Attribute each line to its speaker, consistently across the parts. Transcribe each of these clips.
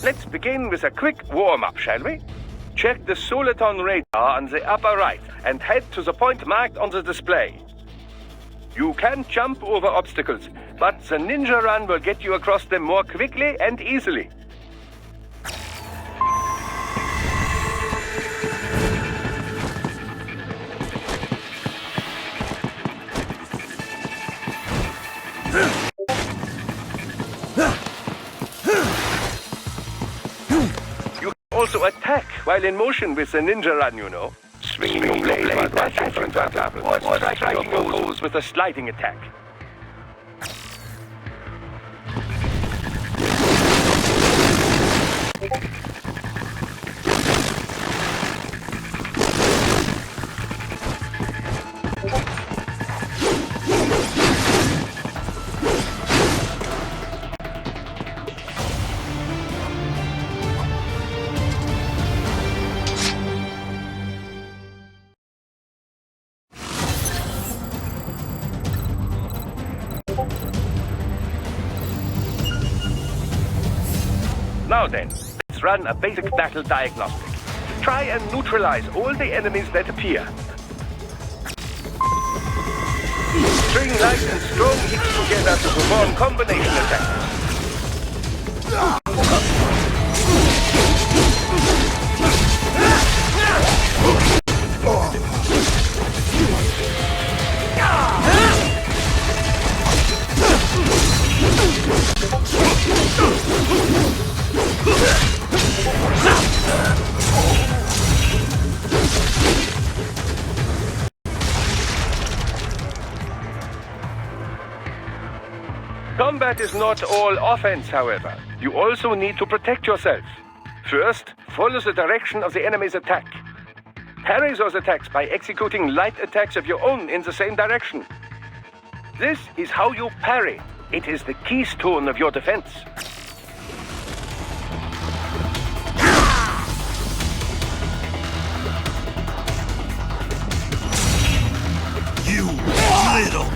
Speaker 1: Let's begin with a quick warm-up, shall we? Check the Soliton radar on the upper right and head to the point marked on the display. You can jump over obstacles, but the ninja run will get you across them more quickly and easily. You can also attack while in motion with the ninja run, you know. Swing your blade while dashing, for example, or striking your foes with a sliding attack. Now then, let's run a basic battle diagnostic. Try and neutralize all the enemies that appear. String light and strong hits together to perform combination attacks. Combat is not all offense, however. You also need to protect yourself. First, follow the direction of the enemy's attack. Parry those attacks by executing light attacks of your own in the same direction. This is how you parry. It is the keystone of your defense.
Speaker 2: You little...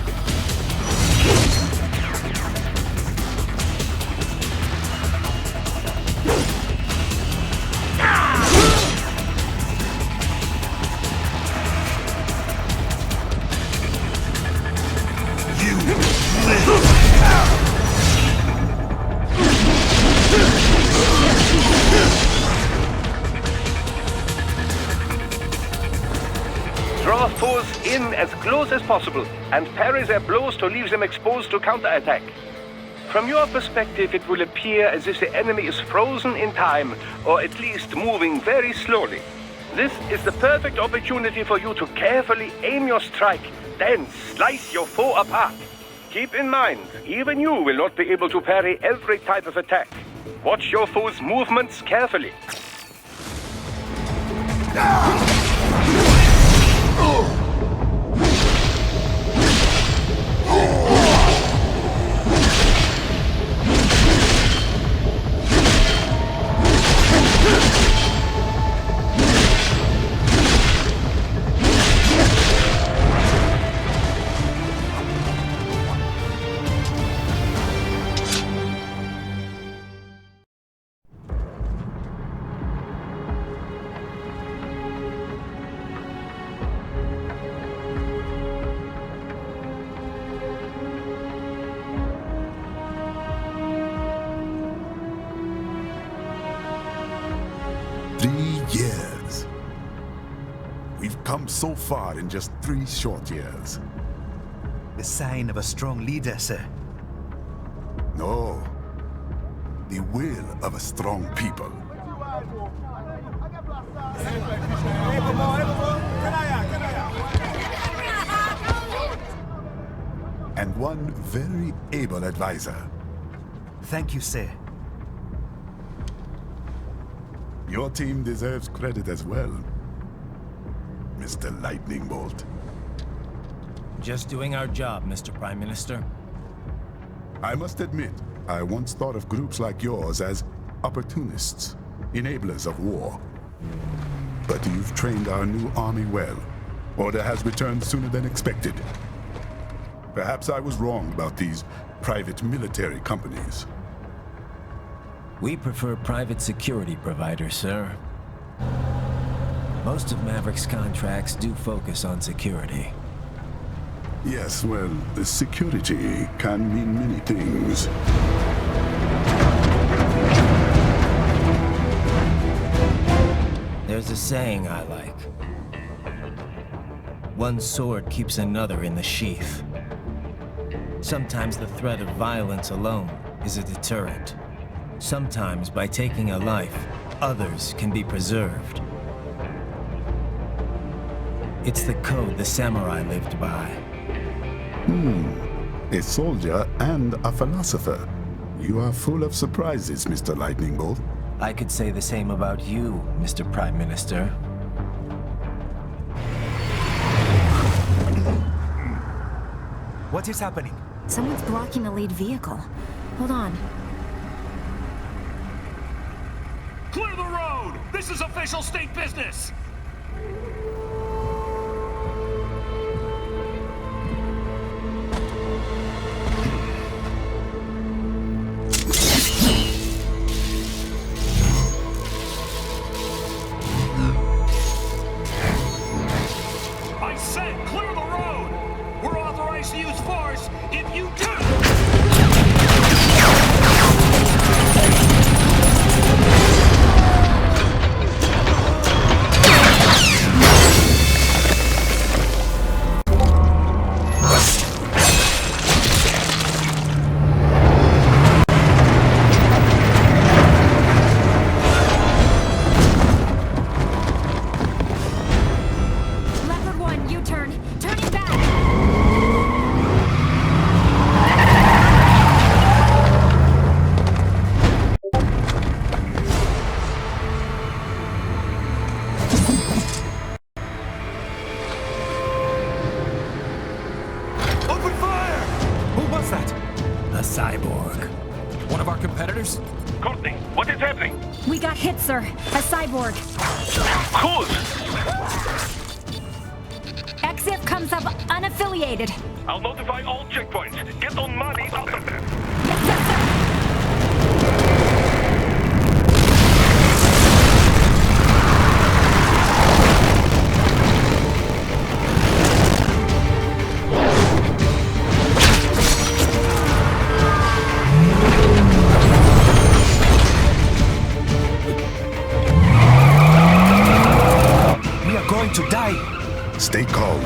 Speaker 1: Draw foes in as close as possible and parry their blows to leave them exposed to counterattack. From your perspective, it will appear as if the enemy is frozen in time, or at least moving very slowly. This is the perfect opportunity for you to carefully aim your strike, then slice your foe apart. Keep in mind, even you will not be able to parry every type of attack. Watch your foe's movements carefully.
Speaker 3: Years. We've come so far in just 3 short years.
Speaker 2: The sign of a strong leader, sir.
Speaker 3: No. The will of a strong people. And one very able advisor.
Speaker 2: Thank you, sir.
Speaker 3: Your team deserves credit as well, Mr. Lightning Bolt.
Speaker 4: Just doing our job, Mr. Prime Minister.
Speaker 3: I must admit, I once thought of groups like yours as opportunists, enablers of war. But you've trained our new army well. Order has returned sooner than expected. Perhaps I was wrong about these private military companies.
Speaker 4: We prefer private security providers, sir. Most of Maverick's contracts do focus on security.
Speaker 3: Yes, well, security can mean many things.
Speaker 4: There's a saying I like. One sword keeps another in the sheath. Sometimes the threat of violence alone is a deterrent. Sometimes by taking a life, others can be preserved. It's the code the samurai lived by.
Speaker 3: A soldier and a philosopher. You are full of surprises, Mr. Lightning Bolt.
Speaker 4: I could say the same about you, Mr. Prime Minister.
Speaker 2: What is happening?
Speaker 5: Someone's blocking the lead vehicle. Hold on.
Speaker 6: Clear the road! This is official state business! I said clear the road! We're authorized to use force if you do!
Speaker 5: Leopard 1, U-turn. Turning back.
Speaker 6: Open fire!
Speaker 2: Who was that?
Speaker 4: A cyborg.
Speaker 6: One of our competitors?
Speaker 1: Courtney, what is happening?
Speaker 5: We got hit, sir. A cyborg.
Speaker 1: Who's?
Speaker 5: XF comes up unaffiliated.
Speaker 1: I'll notify all checkpoints. Get on money out of there.
Speaker 5: Yes, yes, sir.
Speaker 2: We are going to die.
Speaker 3: Stay calm.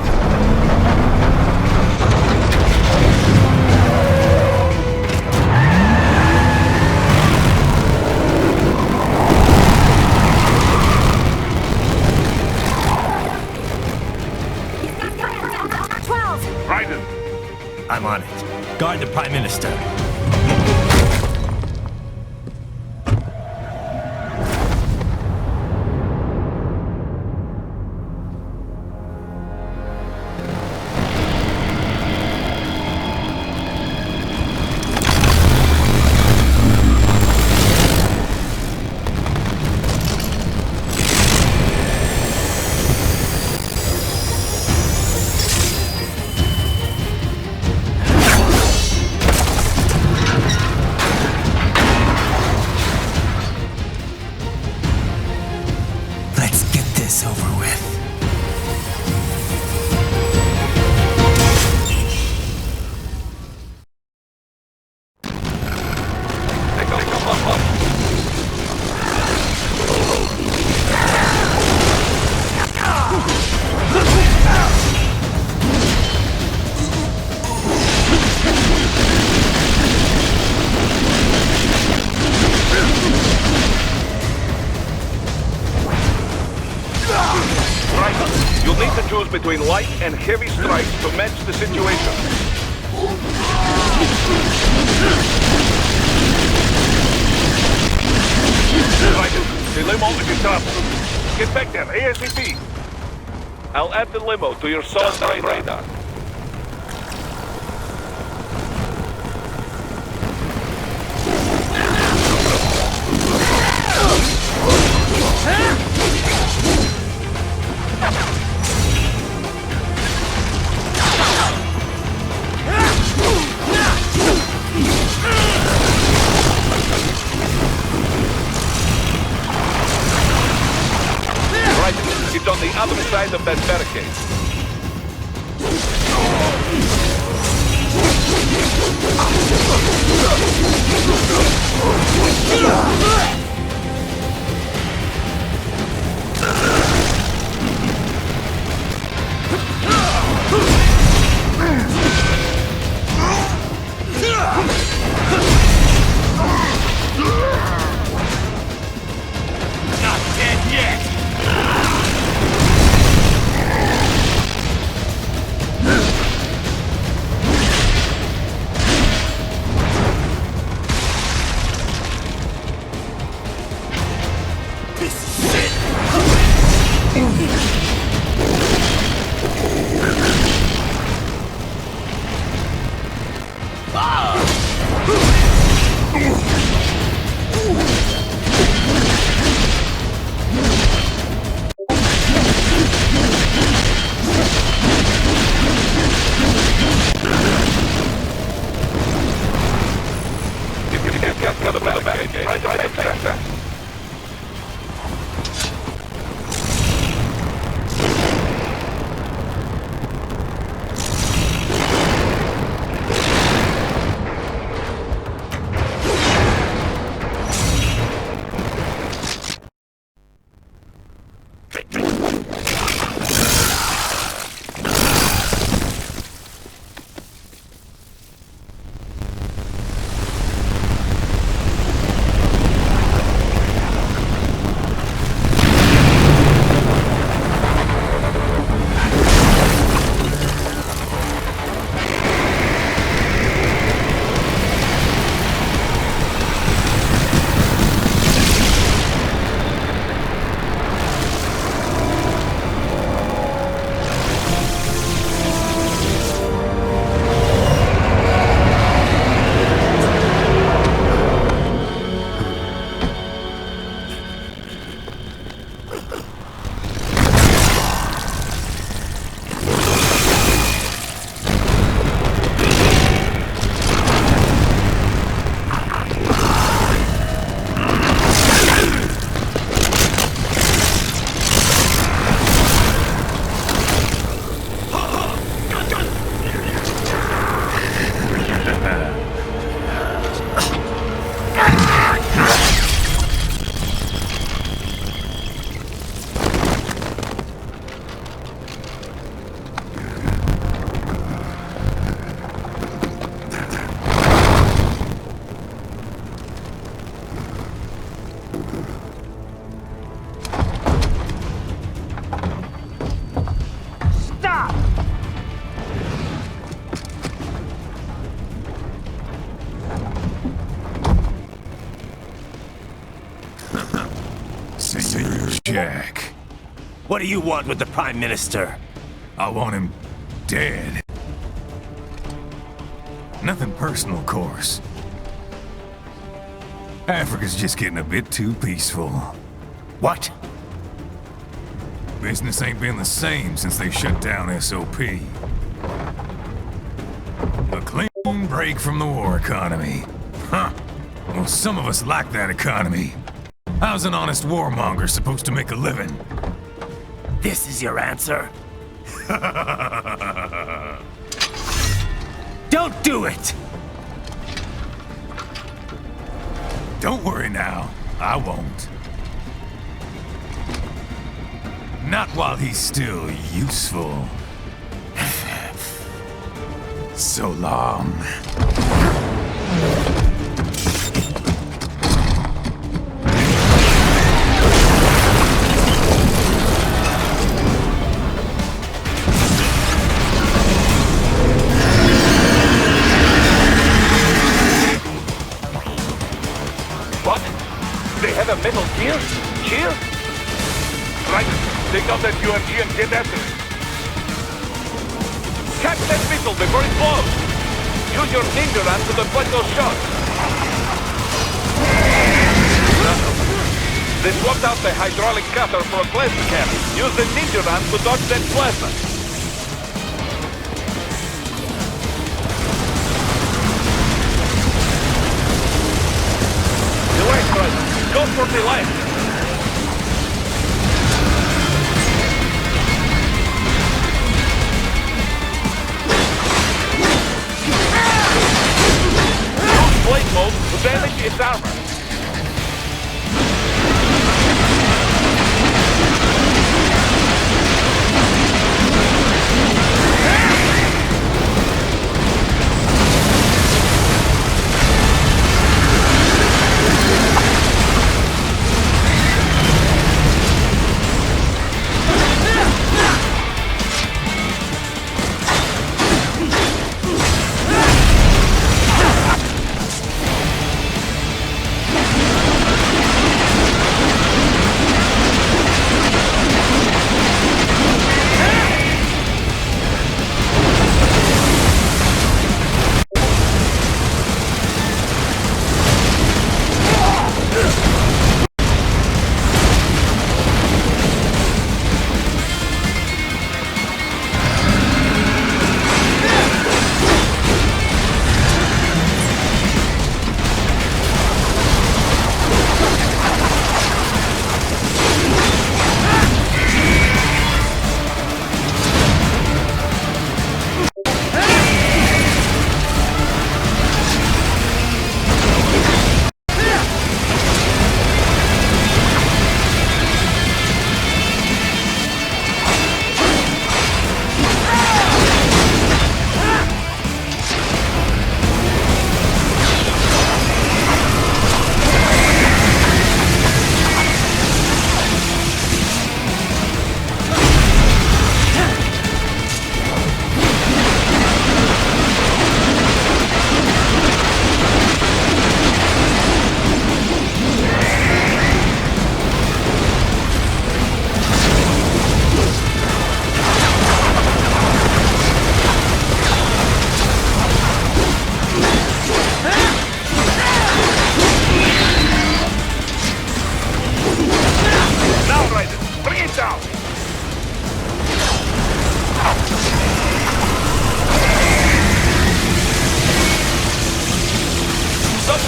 Speaker 1: Raiden,
Speaker 4: I'm on it. Guard the Prime Minister. Let's get this over with.
Speaker 1: Raiden, you'll need to choose between light and heavy strikes to match the situation. Raiden, the limo is in trouble. Get back there, ASAP. I'll add the limo to your solid radar. is on the other side of that barricade.
Speaker 6: Not dead yet!
Speaker 7: Jack.
Speaker 4: What do you want with the Prime Minister?
Speaker 7: I want him dead. Nothing personal, of course. Africa's just getting a bit too peaceful.
Speaker 4: What?
Speaker 7: Business ain't been the same since they shut down SOP. A clean break from the war economy. Huh. Well, some of us like that economy. How's an honest warmonger supposed to make a living?
Speaker 4: This is your answer? Don't do it!
Speaker 7: Don't worry now. I won't. Not while he's still useful. So long.
Speaker 1: What? They have a metal gear? Shield? Right. They got that UMG and get after it. Catch that missile before it blows! Use your ninja ram to deflect those shots! They swapped out the hydraulic cutter for a plasma cannon. Use the ninja ram to dodge that plasma. Go for the left.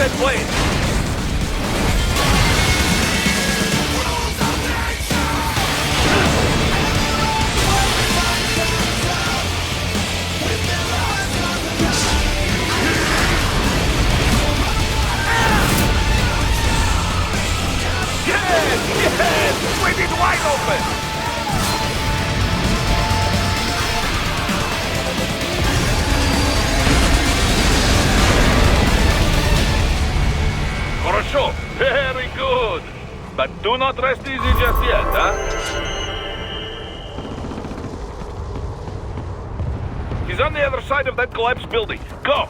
Speaker 1: that plane! Yes! Sweep it wide open! Хорошо. Very good. But do not rest easy just yet, huh? He's on the other side of that collapsed building. Go!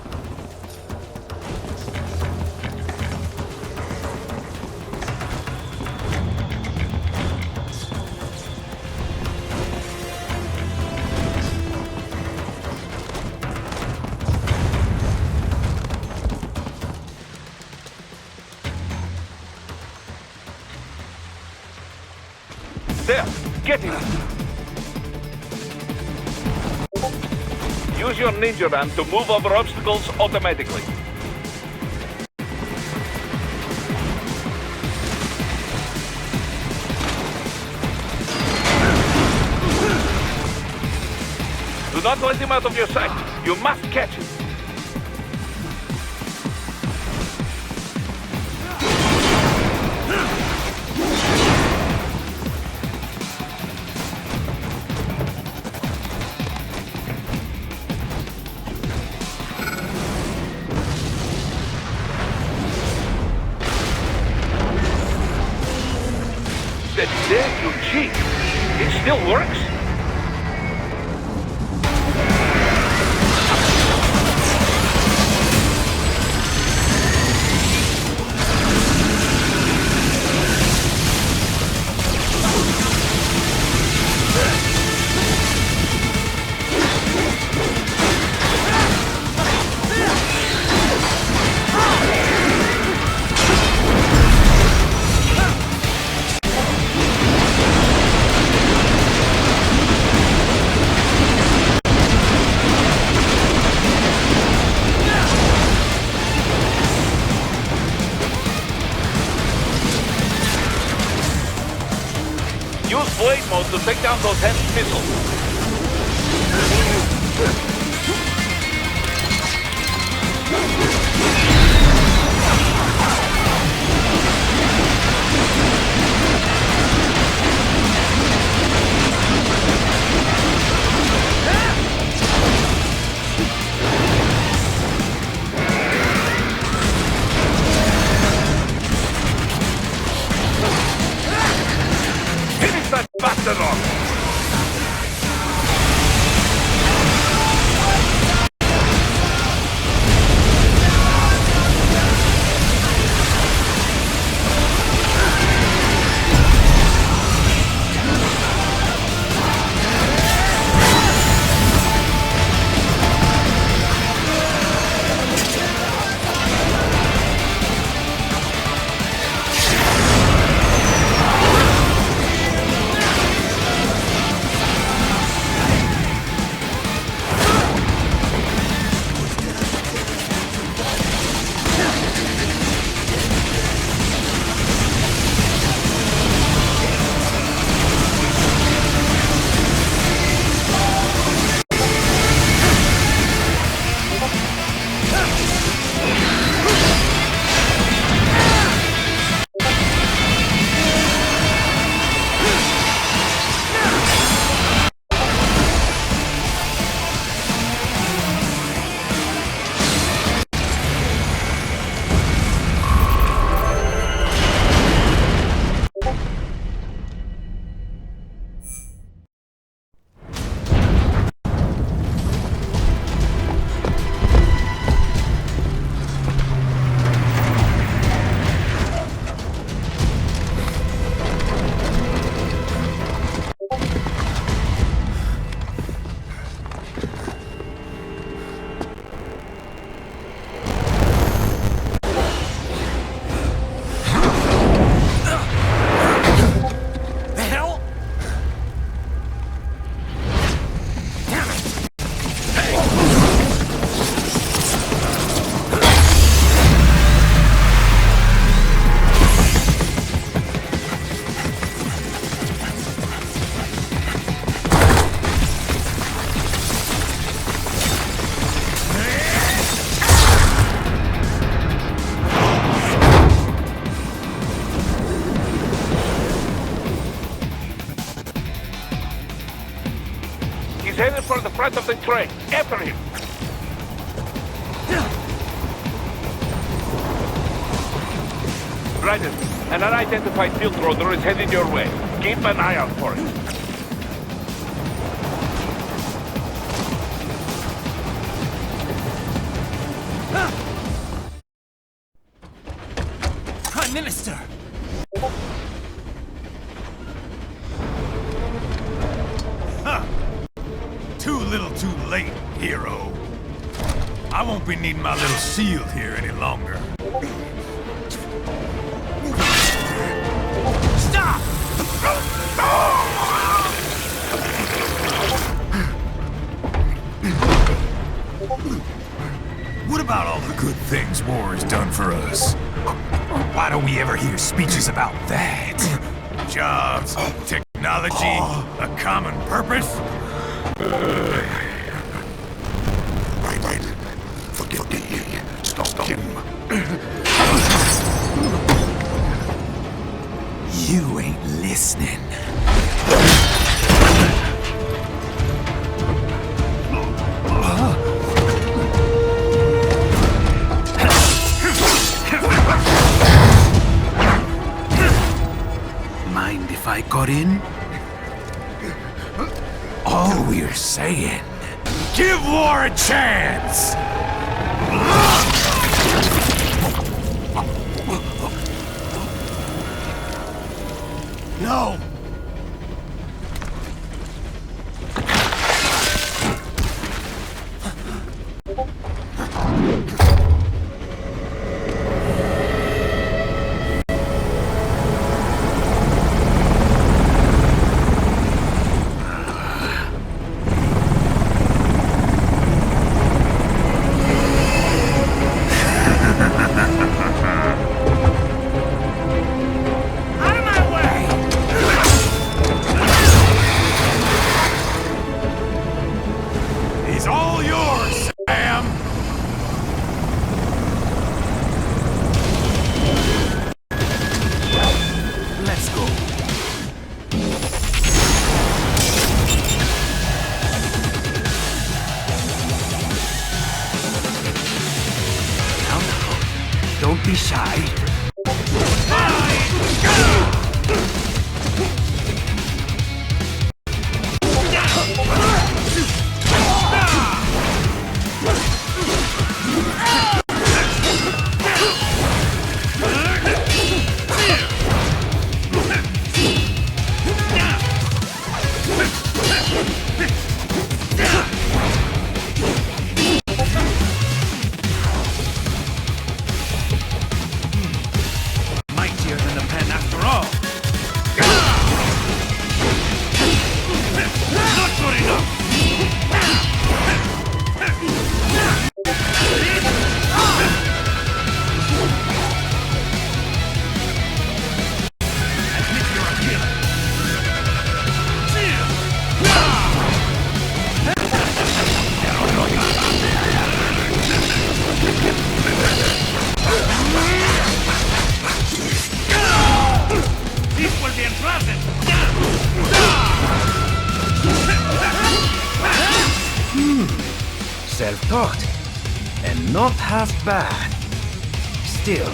Speaker 1: There! Get him! Use your ninja ram to move over obstacles automatically. Do not let him out of your sight. You must catch him. There you cheat. It still works? Use blade mode to take down those heavy missiles. Finish that bastard off! He's headed for the front of the train. After him. Raiden, an unidentified field roller is headed your way. Keep an eye out for it.
Speaker 4: Prime Minister!
Speaker 7: Too little too late, hero. I won't be needing my little shield here any longer. Stop! What about all the good things war has done for us? Why don't we ever hear speeches about that? Jobs, technology, a common purpose?
Speaker 3: Right. Forgive me. Stop him.
Speaker 7: You ain't listening.
Speaker 8: Mind if I got in?
Speaker 7: All we're saying, give war a chance!
Speaker 8: No! Don't be shy. Self-taught, and not half bad. Still.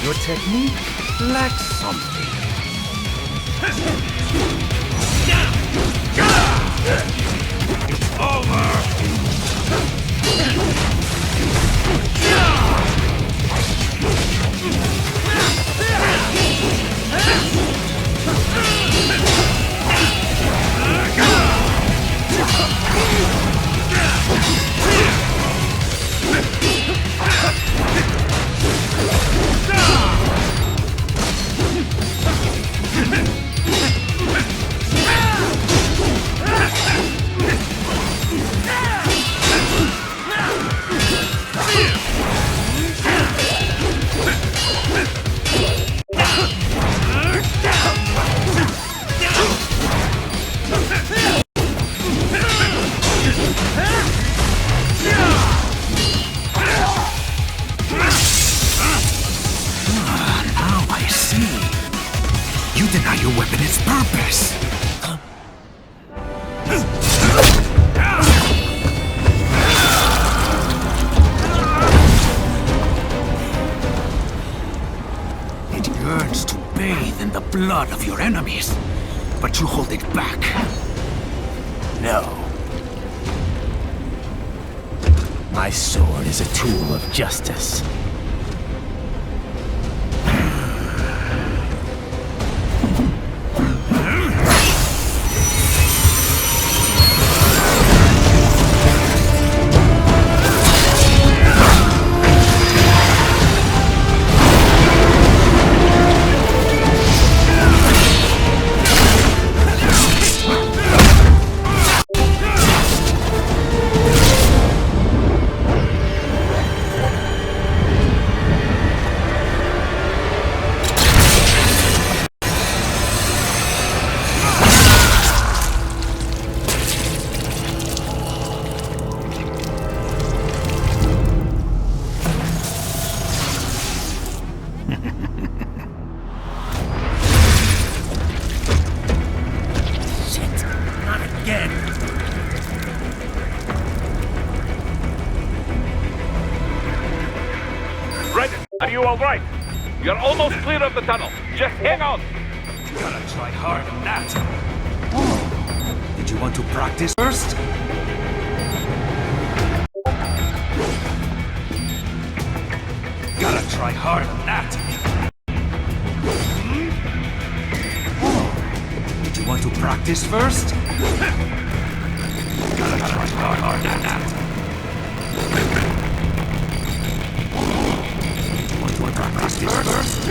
Speaker 8: Your technique lacks something.
Speaker 7: It's over!
Speaker 8: blood of your enemies, but you hold it back.
Speaker 4: No. My sword is a tool of justice.
Speaker 1: Raiden, are you all right? You're almost clear of the tunnel. Just hang on.
Speaker 6: Gotta try harder than that.
Speaker 8: Did you want to practice first?
Speaker 6: Gotta try harder than that.
Speaker 8: Did you want to practice first?
Speaker 6: Gotta try harder than that.
Speaker 8: Want to practice first?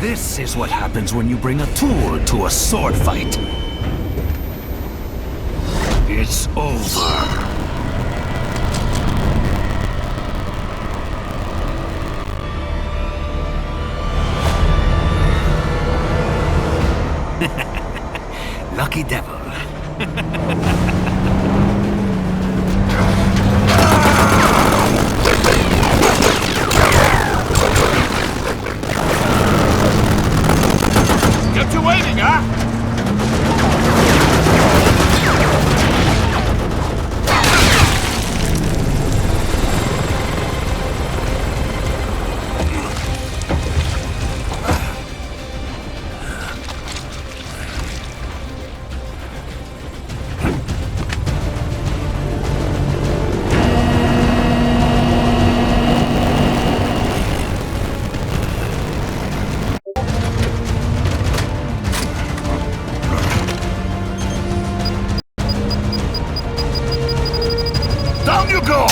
Speaker 8: This is what happens when you bring a tool to a sword fight. It's over. Lucky devil.
Speaker 6: Get you waiting, huh? Down you go!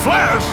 Speaker 6: Flash!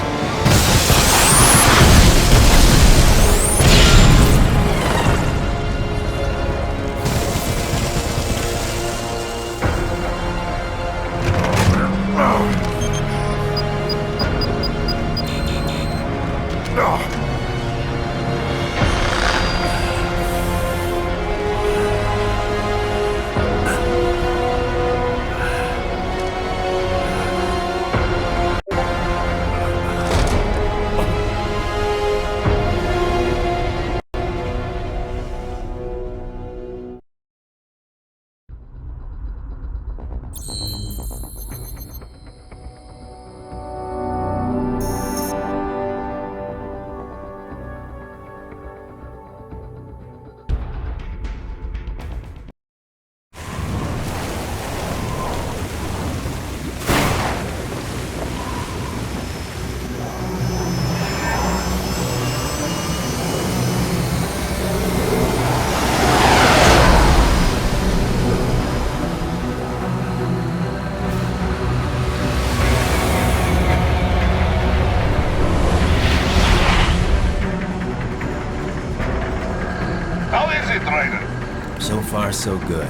Speaker 1: How is it, Raiden?
Speaker 4: So far, so good.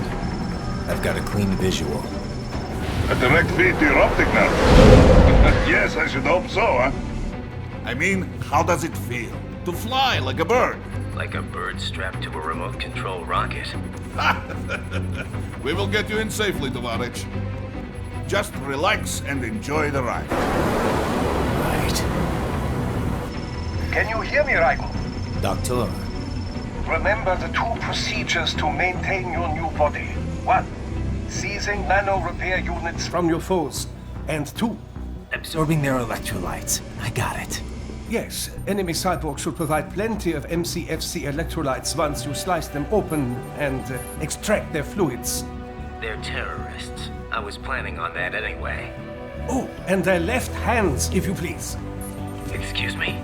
Speaker 4: I've got a clean visual.
Speaker 1: A direct feed to your optic nerve. Yes, I should hope so, huh?
Speaker 6: I mean, how does it feel? To fly like a bird?
Speaker 4: Like a bird strapped to a remote control rocket.
Speaker 6: We will get you in safely, Tovarich. Just relax and enjoy the ride.
Speaker 4: Right.
Speaker 1: Can you hear me, Raiden?
Speaker 4: Doctor,
Speaker 1: Remember the two procedures to maintain your new body. 1. seizing nano repair units from your foes. And 2,
Speaker 4: Absorbing their electrolytes. I got it.
Speaker 1: yes, enemy cyborgs should provide plenty of MCFC electrolytes once you slice them open and extract their fluids.
Speaker 4: They're terrorists. I was planning on that anyway.
Speaker 1: Oh, and their left hands, if you please.
Speaker 4: Excuse me?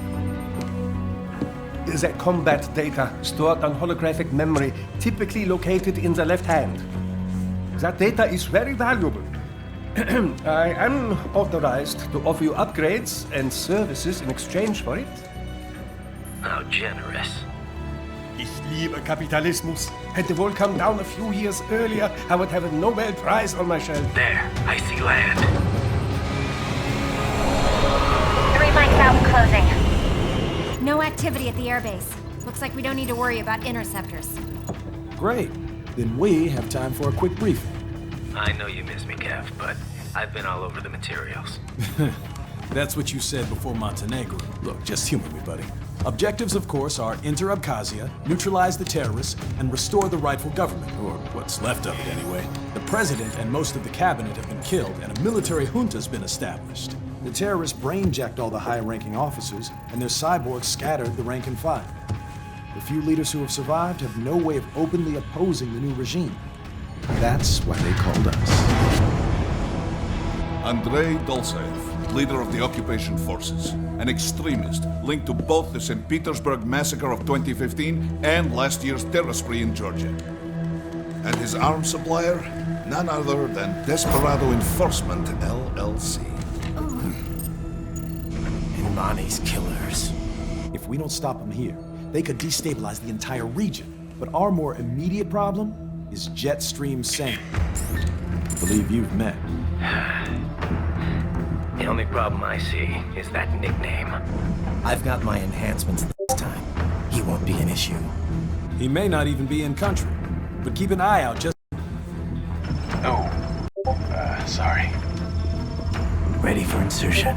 Speaker 1: The combat data stored on holographic memory, typically located in the left hand. That data is very valuable. I am authorized to offer you upgrades and services in exchange for it.
Speaker 4: How generous.
Speaker 1: Ich liebe Kapitalismus. Had the wall come down a few years earlier, I would have a Nobel Prize on my shelf.
Speaker 4: There, I see land.
Speaker 5: 3 mics out and closing. No activity at the airbase. Looks like we don't need to worry about interceptors.
Speaker 9: Great. Then we have time for a quick briefing.
Speaker 4: I know you miss me, Kev, but I've been all over the materials.
Speaker 9: That's what you said before Montenegro. Look, just humor me, buddy. Objectives, of course, are enter Abkhazia, neutralize the terrorists, and restore the rightful government, or what's left of it anyway. The president and most of the cabinet have been killed, and a military junta's been established. The terrorists brain-jacked all the high-ranking officers, and their cyborgs scattered the rank and file. The few leaders who have survived have no way of openly opposing the new regime. That's why they called us.
Speaker 10: Andrei Dolzaev, leader of the occupation forces, an extremist linked to both the St. Petersburg massacre of 2015 and last year's terror spree in Georgia. And his arms supplier, none other than Desperado Enforcement, LLC.
Speaker 4: Imani's killers.
Speaker 9: If we don't stop them here, they could destabilize the entire region. But our more immediate problem is Jetstream Sane. I believe you've met.
Speaker 4: The only problem I see is that nickname. I've got my enhancements this time. He won't be an issue.
Speaker 9: He may not even be in country, but keep an eye out just...
Speaker 1: Oh, sorry.
Speaker 4: Ready for insertion.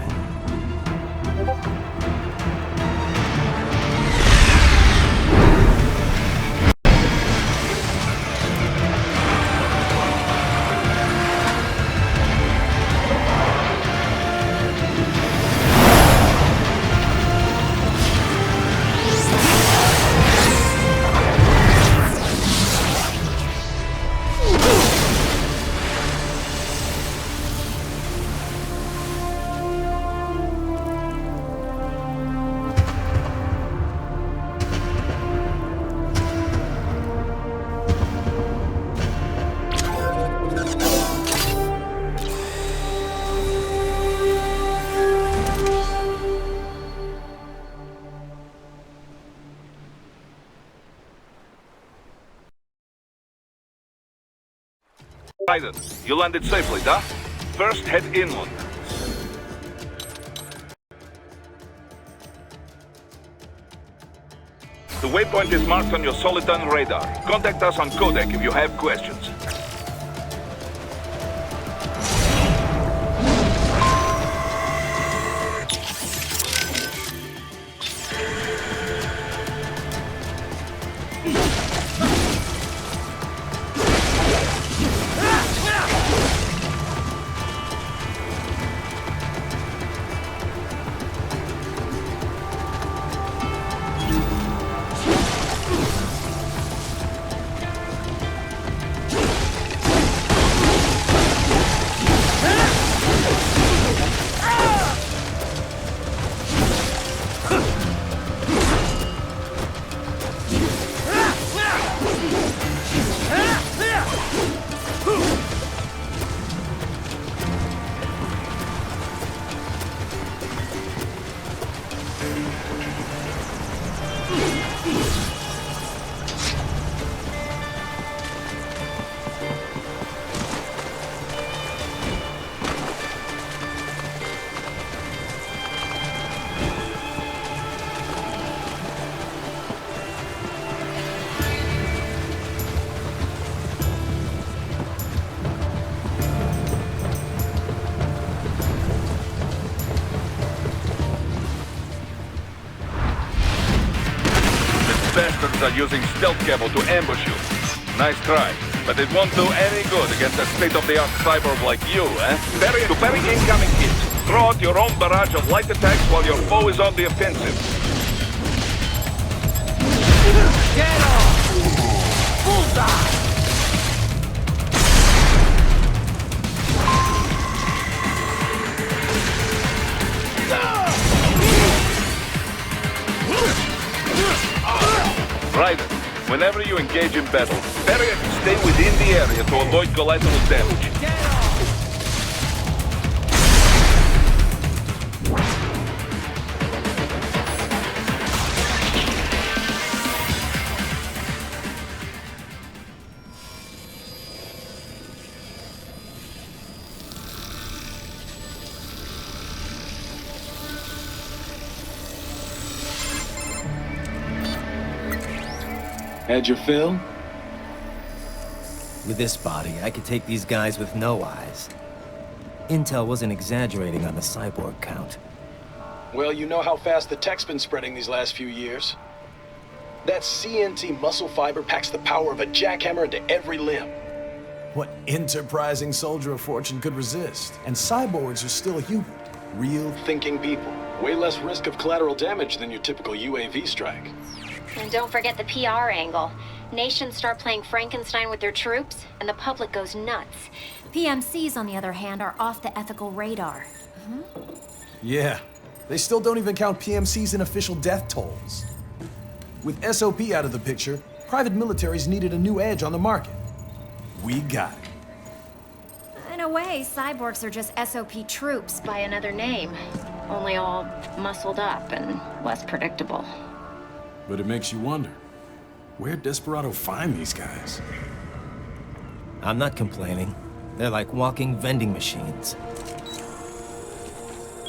Speaker 10: Raiden, you landed safely, da? First, head inland. The waypoint is marked on your Soliton radar. Contact us on codec if you have questions. Bastards are using stealth cable to ambush you. Nice try,
Speaker 1: But it won't do any good against a state-of-the-art cyborg like you, eh? To parry incoming hits, throw out your own barrage of light attacks while your foe is on the offensive.
Speaker 6: Get off! Bullseye!
Speaker 1: Raiden, whenever you engage in battle, parry and stay within the area to avoid collateral damage.
Speaker 9: Had your fill?
Speaker 4: With this body, I could take these guys with no eyes. Intel wasn't exaggerating on the cyborg count.
Speaker 11: Well, you know how fast the tech's been spreading these last few years. That CNT muscle fiber packs the power of a jackhammer into every limb.
Speaker 9: What enterprising soldier of fortune could resist? And cyborgs are still human. Real
Speaker 11: Thinking people. Way less risk of collateral damage than your typical UAV strike.
Speaker 5: And don't forget the PR angle. Nations start playing Frankenstein with their troops, and the public goes nuts. PMCs, on the other hand, are off the ethical radar.
Speaker 9: Yeah. They still don't even count PMCs in official death tolls. With SOP out of the picture, private militaries needed a new edge on the market. We got it.
Speaker 5: In a way, cyborgs are just SOP troops by another name. Only all muscled up and less predictable.
Speaker 9: But it makes you wonder, where'd Desperado find these guys?
Speaker 4: I'm not complaining. They're like walking vending machines.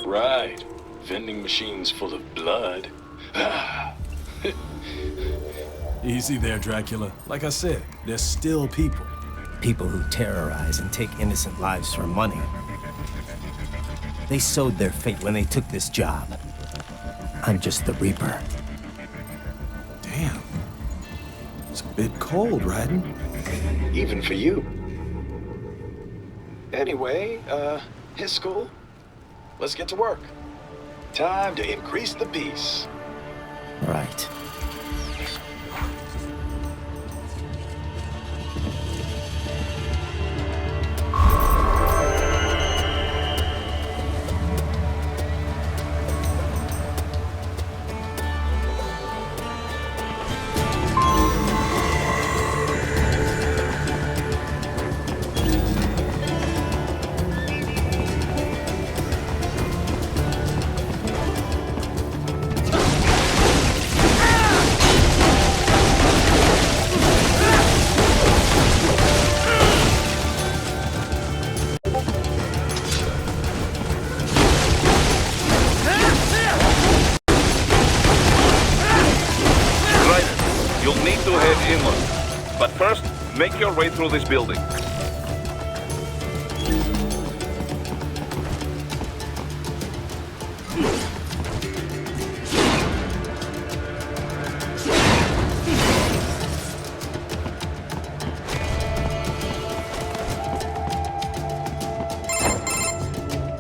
Speaker 11: Right. Vending machines full of blood.
Speaker 9: Easy there, Dracula. Like I said, they're still people.
Speaker 4: People who terrorize and take innocent lives for money. They sowed their fate when they took this job. I'm just the Reaper.
Speaker 9: Damn. It's a bit cold, Raiden.
Speaker 11: Even for you. Anyway, his school? Let's get to work. Time to increase the peace.
Speaker 4: Right.
Speaker 1: But first, make your way through this building.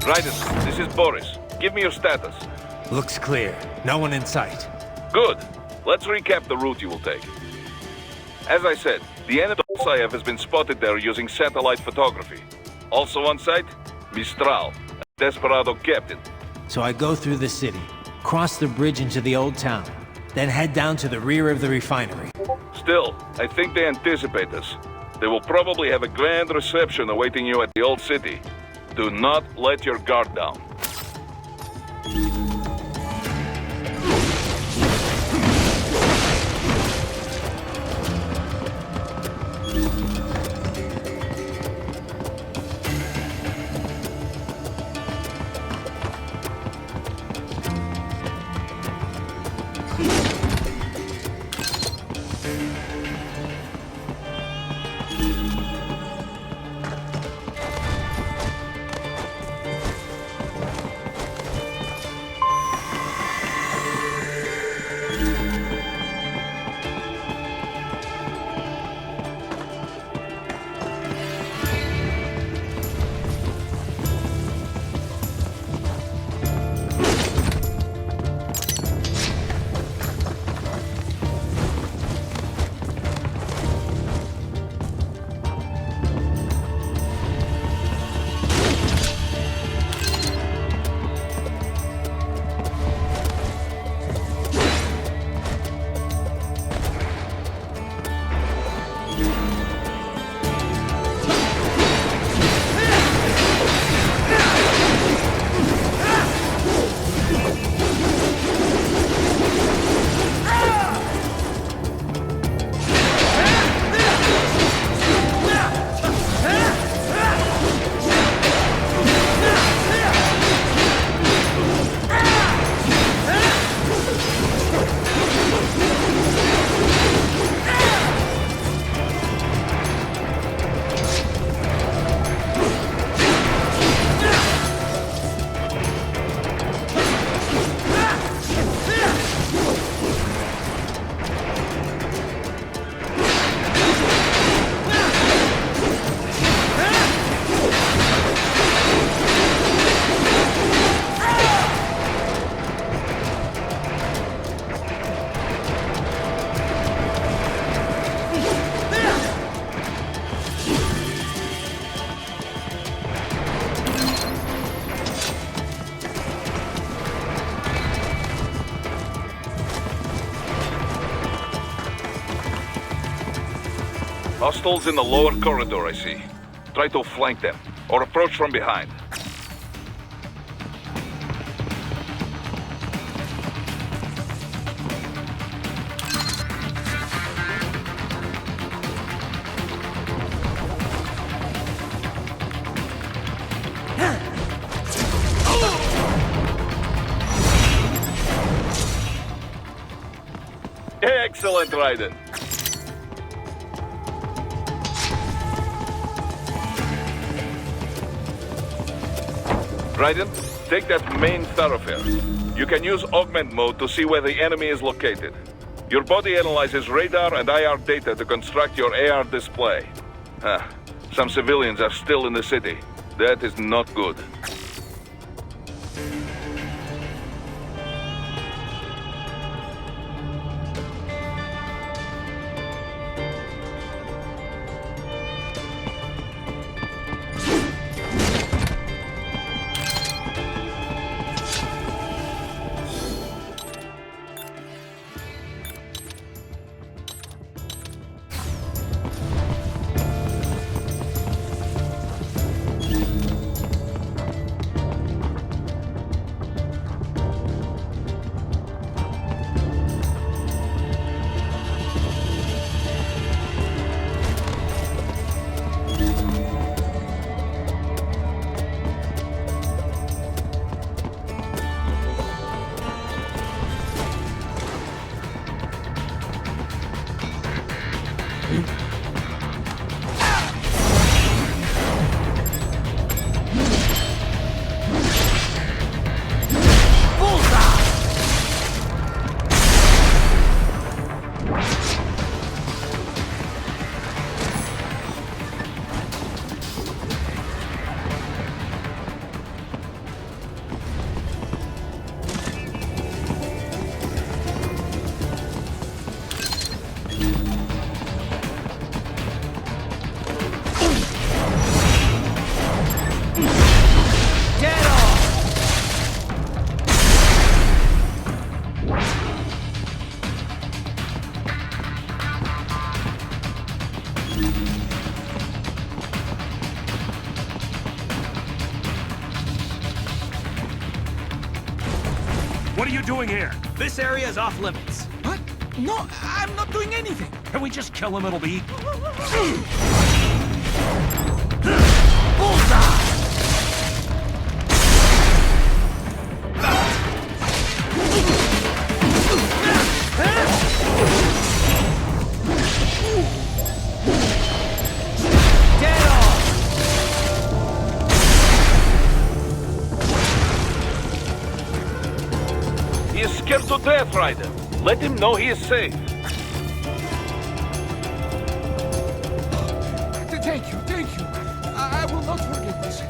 Speaker 1: Raiden, this is Boris. Give me your status.
Speaker 8: Looks clear. No one in sight.
Speaker 1: Good. Let's recap the route you will take. As I said, the enemy Saev has been spotted there using satellite photography. Also on site, Mistral, a Desperado captain.
Speaker 4: So I go through the city, cross the bridge into the old town, then head down to the rear of the refinery.
Speaker 1: Still, I think they anticipate us. They will probably have a grand reception awaiting you at the old city. Do not let your guard down.
Speaker 10: Hostiles in the lower corridor, I see. Try to flank them, or approach from behind. Excellent, Raiden. Raiden, take that main thoroughfare. You can use augment mode to see where the enemy is located. Your body analyzes radar and IR data to construct your AR display. Some civilians are still in the city. That is not good.
Speaker 6: What are you doing here?
Speaker 8: This area is off limits.
Speaker 6: What? No, I'm not doing anything. Can we just kill him, it'll be?
Speaker 8: Bullseye!
Speaker 10: He is scared to death, Raiden. Let him know he is safe.
Speaker 6: Thank you. I will not forget this.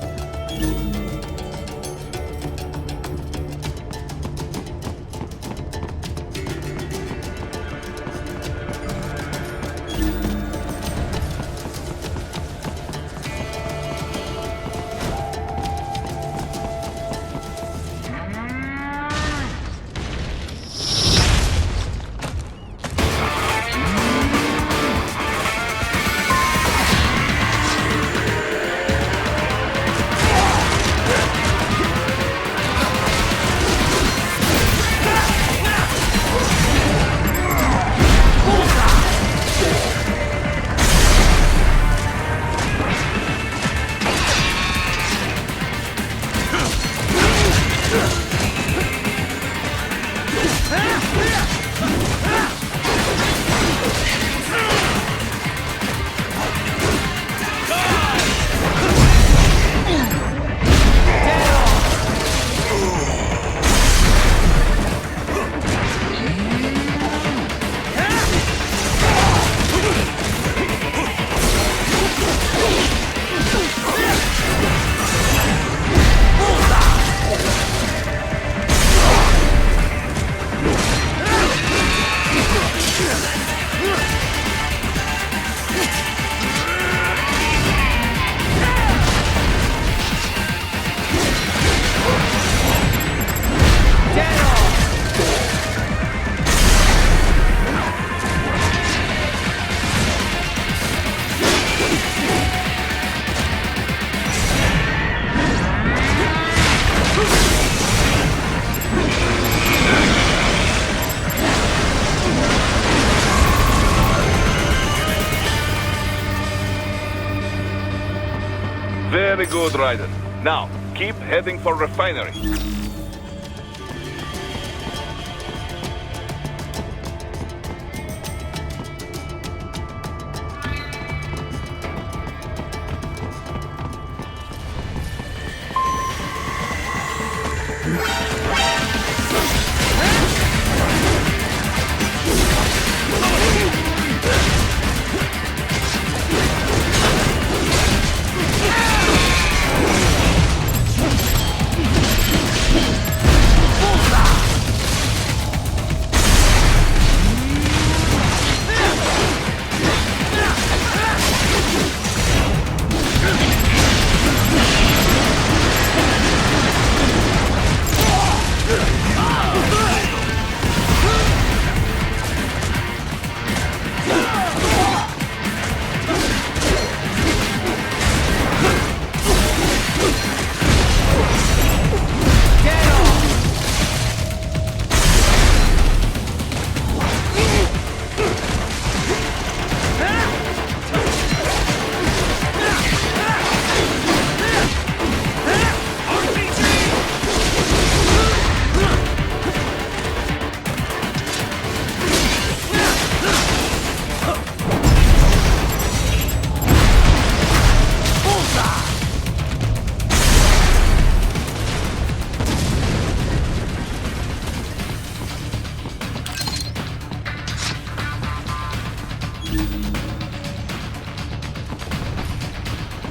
Speaker 10: good, Raiden. Now, keep heading for refinery.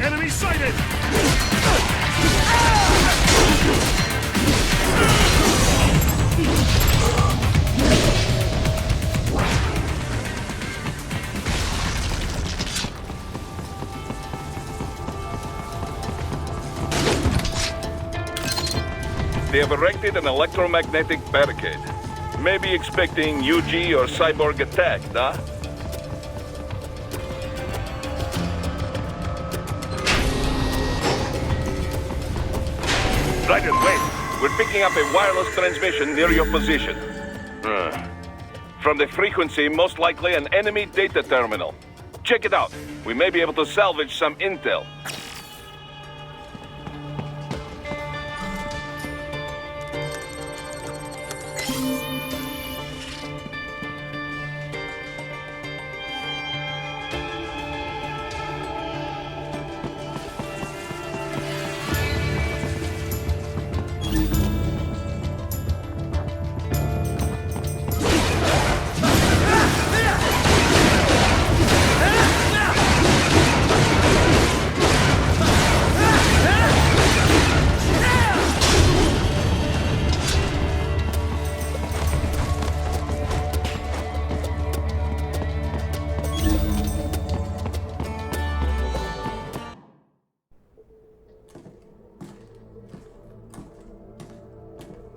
Speaker 6: Enemy sighted!
Speaker 10: They have erected an electromagnetic barricade. Maybe expecting UG or cyborg attack, huh? Raiden, wait! We're picking up a wireless transmission near your position. From the frequency, most likely an enemy data terminal. Check it out. We may be able to salvage some intel.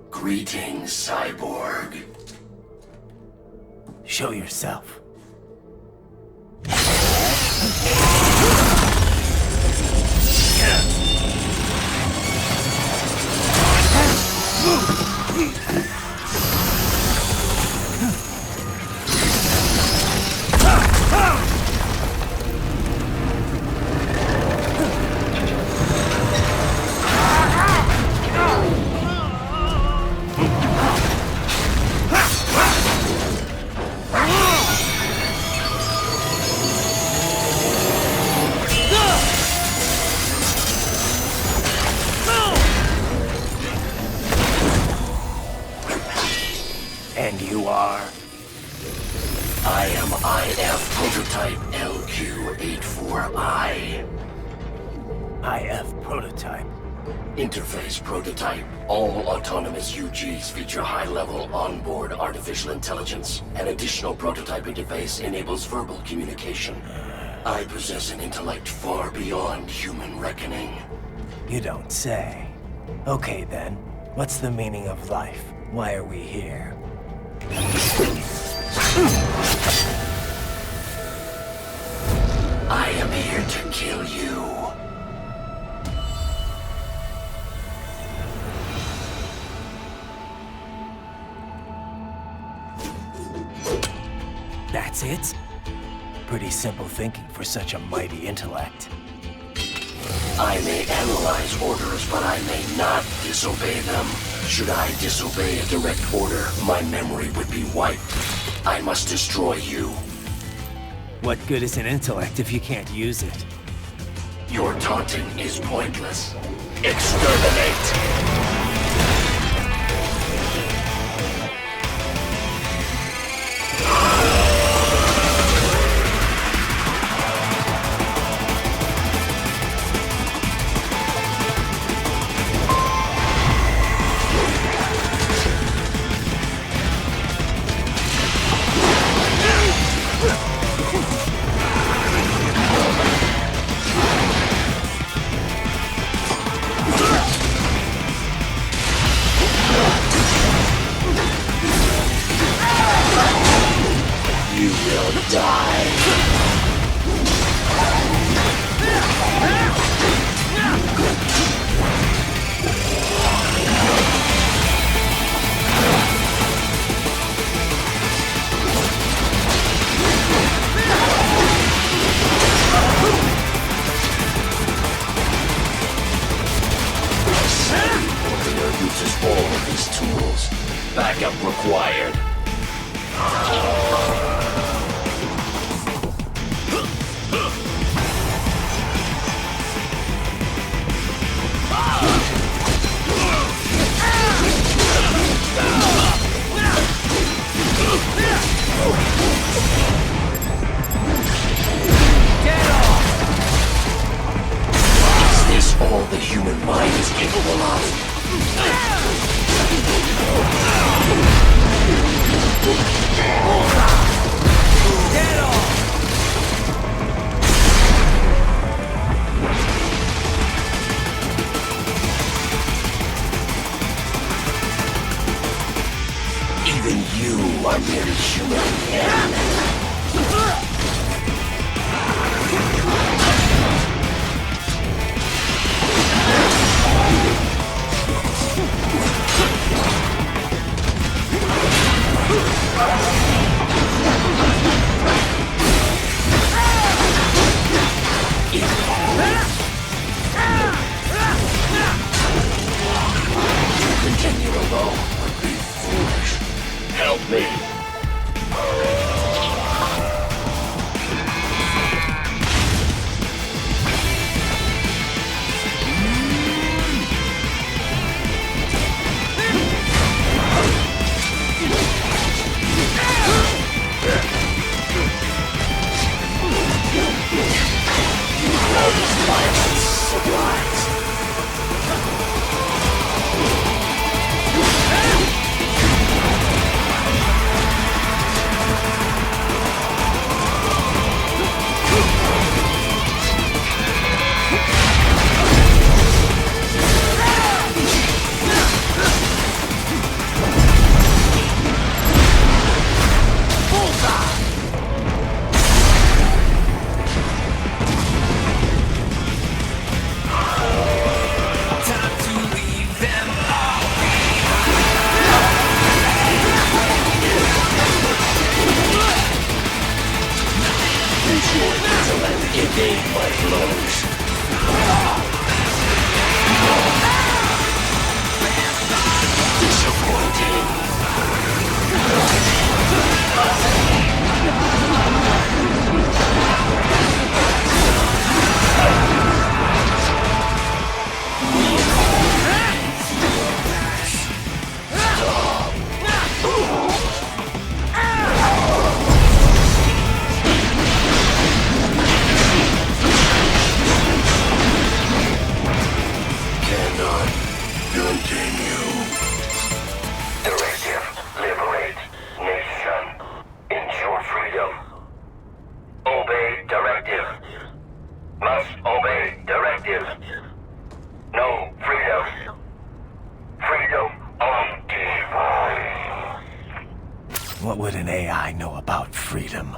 Speaker 8: Greetings, cyborg.
Speaker 4: Show yourself. And you are?
Speaker 8: I am IF Prototype LQ84I.
Speaker 4: IF Prototype.
Speaker 8: Interface Prototype. All autonomous UGs feature high-level onboard artificial intelligence. An additional prototype interface enables verbal communication. I possess an intellect far beyond human reckoning.
Speaker 4: You don't say. Okay then, what's the meaning of life? Why are we here?
Speaker 8: I am here to kill you.
Speaker 4: That's it? Pretty simple thinking for such a mighty intellect.
Speaker 8: I may analyze orders, but I may not disobey them. Should I disobey a direct order, my memory would be wiped. I must destroy you.
Speaker 4: What good is an intellect if you can't use it?
Speaker 8: Your taunting is pointless. Exterminate! You will die. Warrior uses all of these tools. Backup required. Is this all the human mind is capable of? Even you are merely human. To continue alone would be foolish. Help me. All this violence sublimes. Use your intellect, evade my blows. Disappointing. Cannot continue. Directive, liberate, nation, ensure freedom. Obey directive. Must obey directive. No freedom. Freedom on device.
Speaker 4: What would an AI know about freedom?